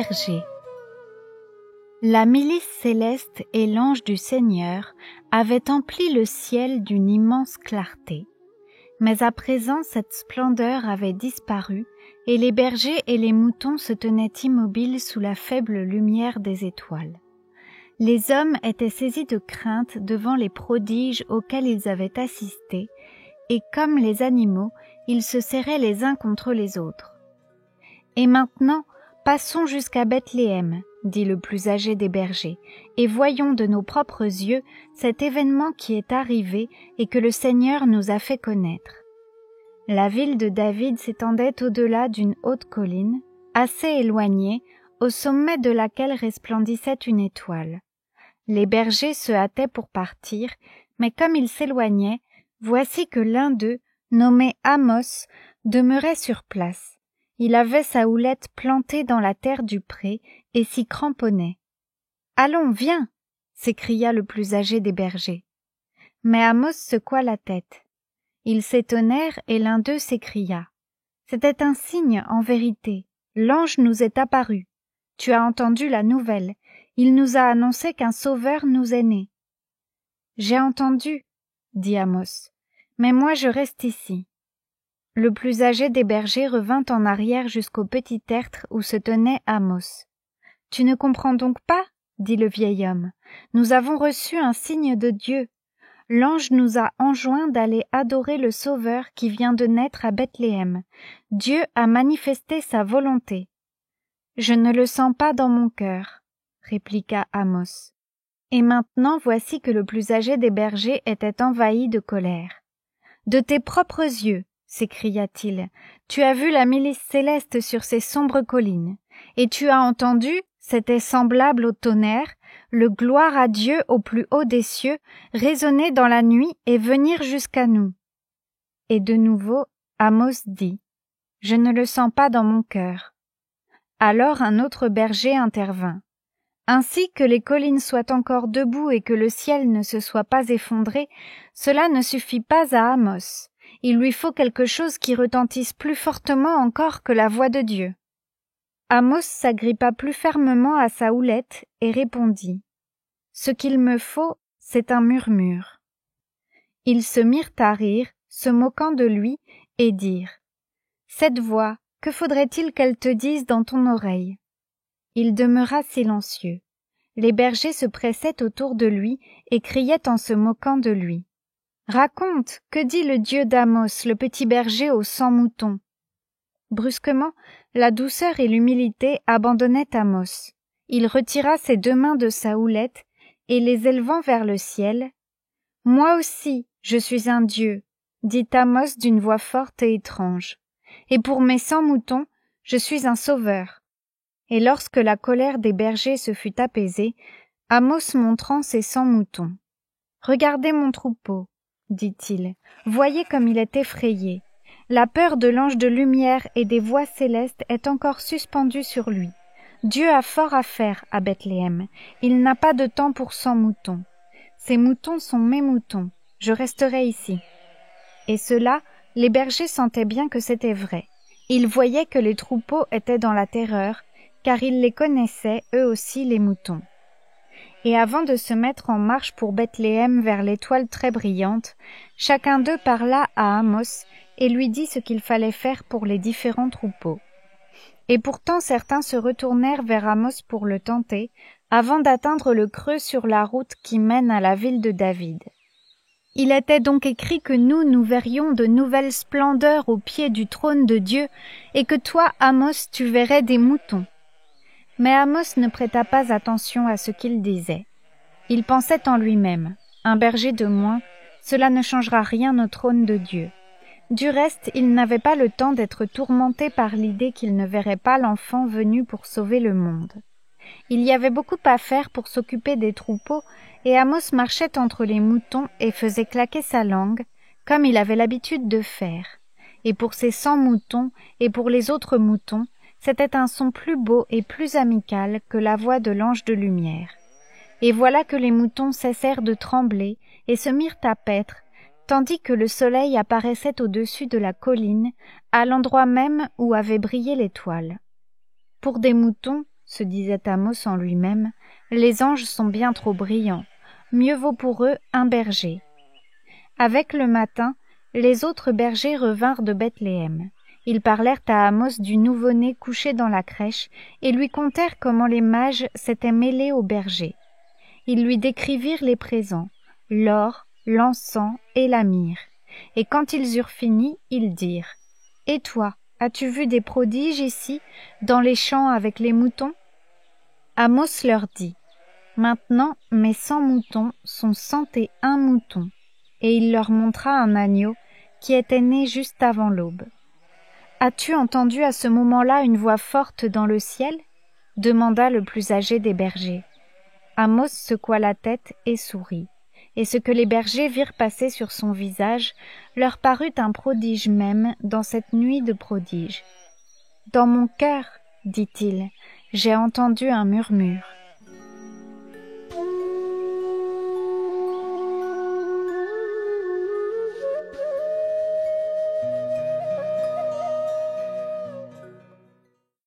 berger. La milice céleste et l'ange du Seigneur avaient empli le ciel d'une immense clarté. Mais à présent cette splendeur avait disparu, et les bergers et les moutons se tenaient immobiles sous la faible lumière des étoiles. Les hommes étaient saisis de crainte devant les prodiges auxquels ils avaient assisté, et comme les animaux, ils se serraient les uns contre les autres. « Et maintenant, passons jusqu'à Bethléem, » dit le plus âgé des bergers, « et voyons de nos propres yeux cet événement qui est arrivé et que le Seigneur nous a fait connaître. » La ville de David s'étendait au-delà d'une haute colline, assez éloignée, au sommet de laquelle resplendissait une étoile. Les bergers se hâtaient pour partir, mais comme ils s'éloignaient, voici que l'un d'eux, nommé Amos, demeurait sur place. Il avait sa houlette plantée dans la terre du pré et s'y cramponnait. « Allons, viens !» s'écria le plus âgé des bergers. Mais Amos secoua la tête. Ils s'étonnèrent et l'un d'eux s'écria. « C'était un signe en vérité. L'ange nous est apparu. Tu as entendu la nouvelle. Il nous a annoncé qu'un sauveur nous est né. »« J'ai entendu, » dit Amos, « mais moi je reste ici. » Le plus âgé des bergers revint en arrière jusqu'au petit tertre où se tenait Amos. « Tu ne comprends donc pas ?» dit le vieil homme. « Nous avons reçu un signe de Dieu. L'ange nous a enjoint d'aller adorer le Sauveur qui vient de naître à Bethléem. Dieu a manifesté sa volonté. »« Je ne le sens pas dans mon cœur, » répliqua Amos. Et maintenant voici que le plus âgé des bergers était envahi de colère. « De tes propres yeux, » s'écria-t-il, « tu as vu la milice céleste sur ces sombres collines, et tu as entendu, c'était semblable au tonnerre, le gloire à Dieu au plus haut des cieux, résonner dans la nuit et venir jusqu'à nous. » Et de nouveau, Amos dit, « Je ne le sens pas dans mon cœur. » Alors un autre berger intervint. « Ainsi que les collines soient encore debout et que le ciel ne se soit pas effondré, cela ne suffit pas à Amos. Il lui faut quelque chose qui retentisse plus fortement encore que la voix de Dieu. » Amos s'agrippa plus fermement à sa houlette et répondit. « Ce qu'il me faut, c'est un murmure. » Ils se mirent à rire, se moquant de lui, et dirent. « Cette voix, que faudrait-il qu'elle te dise dans ton oreille ?» Il demeura silencieux. Les bergers se pressaient autour de lui et criaient en se moquant de lui. « Raconte, que dit le Dieu d'Amos, le petit berger aux 100 moutons ?» Brusquement, la douceur et l'humilité abandonnaient Amos. Il retira ses 2 mains de sa houlette et les élevant vers le ciel. « Moi aussi, je suis un Dieu, » dit Amos d'une voix forte et étrange. « Et pour mes 100 moutons, je suis un sauveur. » Et lorsque la colère des bergers se fut apaisée, Amos montrant ses 100 moutons. « Regardez mon troupeau, » dit-il, « voyez comme il est effrayé. La peur de l'ange de lumière et des voix célestes est encore suspendue sur lui. Dieu a fort à faire à Bethléem. Il n'a pas de temps pour 100 moutons. Ces moutons sont mes moutons. Je resterai ici. » Et cela, les bergers sentaient bien que c'était vrai. Ils voyaient que les troupeaux étaient dans la terreur, car ils les connaissaient, eux aussi, les moutons. Et avant de se mettre en marche pour Bethléem vers l'étoile très brillante, chacun d'eux parla à Amos et lui dit ce qu'il fallait faire pour les différents troupeaux. Et pourtant certains se retournèrent vers Amos pour le tenter, avant d'atteindre le creux sur la route qui mène à la ville de David. Il était donc écrit que nous verrions de nouvelles splendeurs au pied du trône de Dieu, et que toi, Amos, tu verrais des moutons. Mais Amos ne prêta pas attention à ce qu'il disait. Il pensait en lui-même, un berger de moins, cela ne changera rien au trône de Dieu. Du reste, il n'avait pas le temps d'être tourmenté par l'idée qu'il ne verrait pas l'enfant venu pour sauver le monde. Il y avait beaucoup à faire pour s'occuper des troupeaux, et Amos marchait entre les moutons et faisait claquer sa langue, comme il avait l'habitude de faire. Et pour ses 100 moutons, et pour les autres moutons, c'était un son plus beau et plus amical que la voix de l'ange de lumière. Et voilà que les moutons cessèrent de trembler et se mirent à paître, tandis que le soleil apparaissait au-dessus de la colline, à l'endroit même où avait brillé l'étoile. Pour des moutons, se disait Amos en lui-même, les anges sont bien trop brillants. Mieux vaut pour eux un berger. Avec le matin, les autres bergers revinrent de Bethléem. Ils parlèrent à Amos du nouveau-né couché dans la crèche et lui contèrent comment les mages s'étaient mêlés aux bergers. Ils lui décrivirent les présents, l'or, l'encens et la myrrhe. Et quand ils eurent fini, ils dirent « Et toi, as-tu vu des prodiges ici, dans les champs avec les moutons ?» Amos leur dit « Maintenant mes 100 moutons sont 101 moutons. » Et il leur montra un agneau qui était né juste avant l'aube. « As-tu entendu à ce moment-là une voix forte dans le ciel ?» demanda le plus âgé des bergers. Amos secoua la tête et sourit, et ce que les bergers virent passer sur son visage leur parut un prodige même dans cette nuit de prodiges. « Dans mon cœur, dit-il, j'ai entendu un murmure.